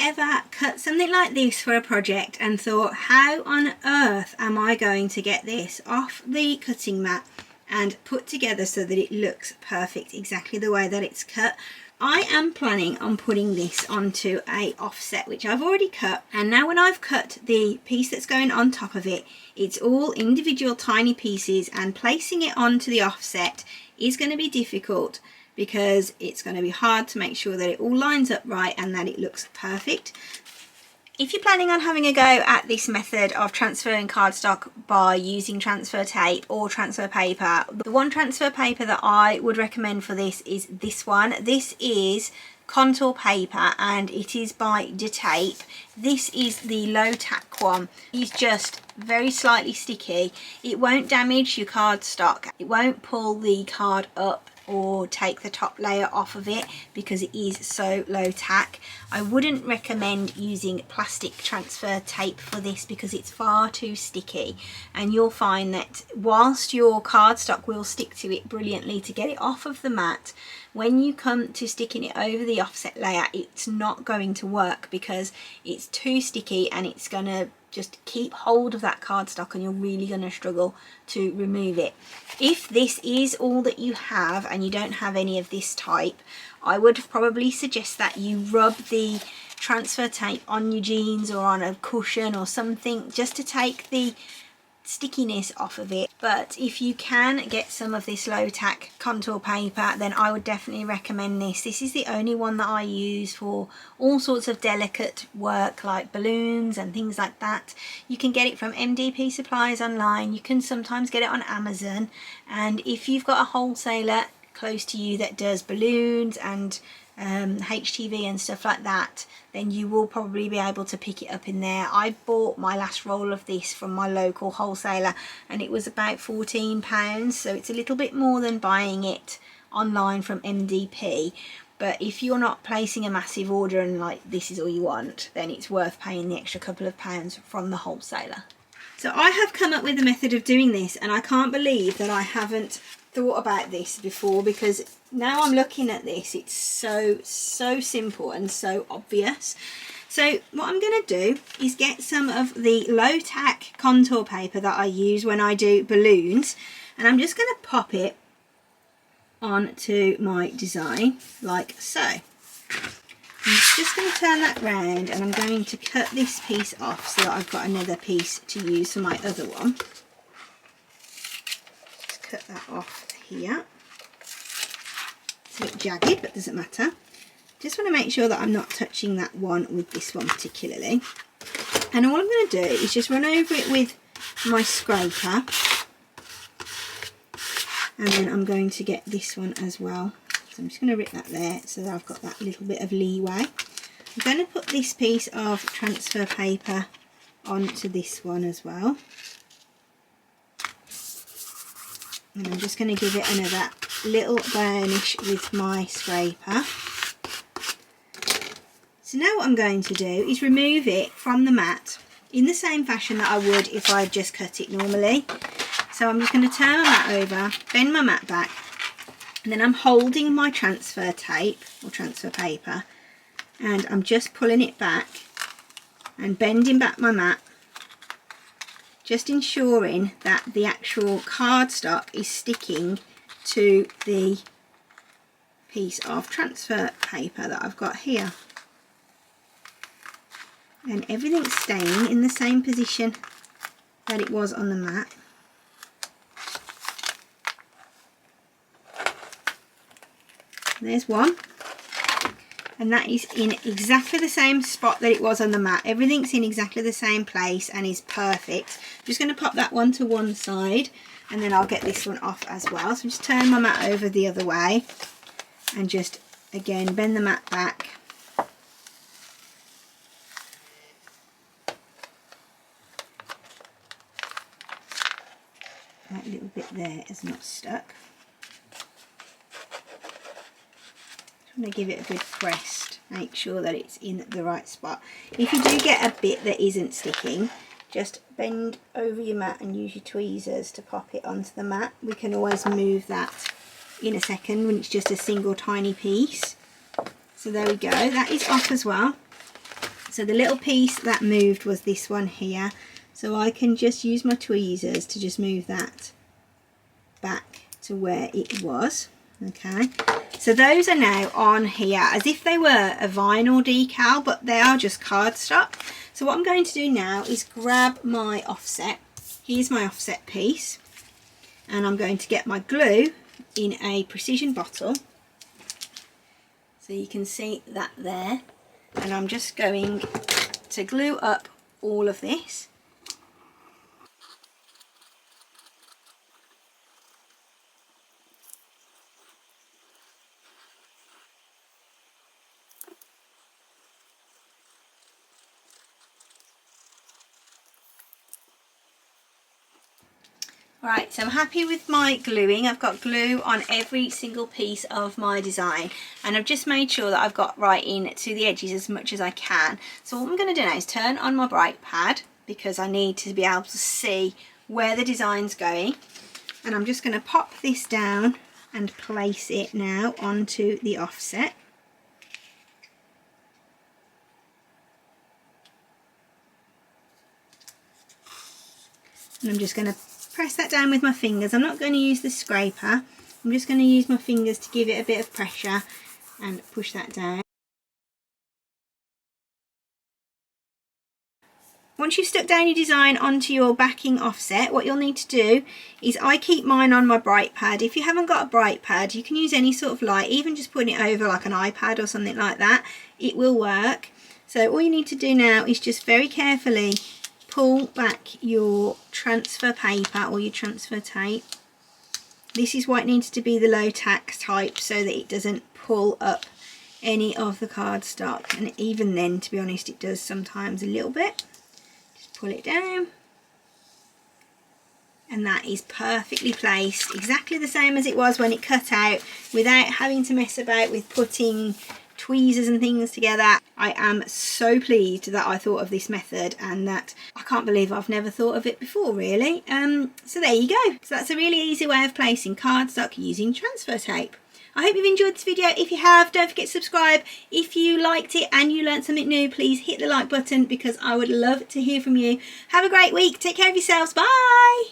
ever cut something like this for a project and thought, how on earth am I going to get this off the cutting mat and put together so that it looks perfect exactly the way that it's cut? I am planning on putting this onto a offset, which I've already cut, and now when I've cut the piece that's going on top of it, it's all individual tiny pieces, and placing it onto the offset is going to be difficult because it's going to be hard to make sure that it all lines up right and that it looks perfect. If you're planning on having a go at this method of transferring cardstock by using transfer tape or transfer paper, the one transfer paper that I would recommend for this is this one. This is contour paper and it is by Tape. This is the low tack one. It's just very slightly sticky. It won't damage your cardstock. It won't pull the card up or take the top layer off of it because it is so low tack. I wouldn't recommend using plastic transfer tape for this because it's far too sticky, and you'll find that whilst your cardstock will stick to it brilliantly to get it off of the mat, when you come to sticking it over the offset layer, it's not going to work because it's too sticky and it's going to just keep hold of that cardstock and you're really going to struggle to remove it. If this is all that you have and you don't have any of this type, I would probably suggest that you rub the transfer tape on your jeans or on a cushion or something just to take the stickiness off of it. But if you can get some of this low tack contour paper, then I would definitely recommend this. This is the only one that I use for all sorts of delicate work like balloons and things like that. You can get it from MDP supplies online, you can sometimes get it on Amazon, and if you've got a wholesaler close to you that does balloons and HTV and stuff like that, then you will probably be able to pick it up in there. I bought my last roll of this from my local wholesaler and it was about £14, so it's a little bit more than buying it online from MDP. But if you're not placing a massive order and like this is all you want, then it's worth paying the extra couple of pounds from the wholesaler. So I have come up with a method of doing this, and I can't believe that I haven't thought about this before, because now I'm looking at this, it's so simple and so obvious. So what I'm going to do is get some of the low tack contour paper that I use when I do balloons, and I'm just going to pop it onto my design like so. I'm just going to turn that round and I'm going to cut this piece off so that I've got another piece to use for my other one. Just cut that off here. It's a bit jagged, but doesn't matter. Just want to make sure that I'm not touching that one with this one particularly. And all I'm going to do is just run over it with my scraper, and then I'm going to get this one as well. So I'm just going to rip that there so that I've got that little bit of leeway. I'm going to put this piece of transfer paper onto this one as well. And I'm just going to give it another little burnish with my scraper. So now what I'm going to do is remove it from the mat in the same fashion that I would if I just cut it normally. So I'm just going to turn my mat over, bend my mat back, and then I'm holding my transfer tape or transfer paper and I'm just pulling it back and bending back my mat, just ensuring that the actual cardstock is sticking to the piece of transfer paper that I've got here. And everything's staying in the same position that it was on the mat. There's one, and that is in exactly the same spot that it was on the mat. Everything's in exactly the same place and is perfect. I'm just going to pop that one to one side and then I'll get this one off as well. So just turn my mat over the other way and just again bend the mat back. That little bit there is not stuck. I'm going to give it a good press, make sure that it's in the right spot. If you do get a bit that isn't sticking, just bend over your mat and use your tweezers to pop it onto the mat. We can always move that in a second when it's just a single tiny piece. So there we go, that is off as well. So the little piece that moved was this one here. So I can just use my tweezers to just move that back to where it was. Okay, so those are now on here as if they were a vinyl decal, but they are just cardstock. So what I'm going to do now is grab my offset. Here's my offset piece, and I'm going to get my glue in a precision bottle. So you can see that there, and I'm just going to glue up all of this. Right, so I'm happy with my gluing. I've got glue on every single piece of my design, and I've just made sure that I've got right in to the edges as much as I can. So what I'm going to do now is turn on my bright pad, because I need to be able to see where the design's going, and I'm just going to pop this down and place it now onto the offset. And I'm just going to press that down with my fingers. I'm not going to use the scraper. I'm just going to use my fingers to give it a bit of pressure and push that down. Once you've stuck down your design onto your backing offset, what you'll need to do is, I keep mine on my bright pad. If you haven't got a bright pad, you can use any sort of light, even just putting it over like an iPad or something like that. It will work. So all you need to do now is just very carefully pull back your transfer paper or your transfer tape. This is why it needs to be the low tack type, so that it doesn't pull up any of the cardstock, and even then, to be honest, it does sometimes a little bit. Just pull it down, and that is perfectly placed, exactly the same as it was when it cut out, without having to mess about with putting tweezers and things together. I am so pleased that I thought of this method, and that I can't believe I've never thought of it before, really. So there you go. So that's a really easy way of placing cardstock using transfer tape. I hope you've enjoyed this video. If you have, don't forget to subscribe. If you liked it and you learned something new, please hit the like button, because I would love to hear from you. Have a great week. Take care of yourselves. Bye.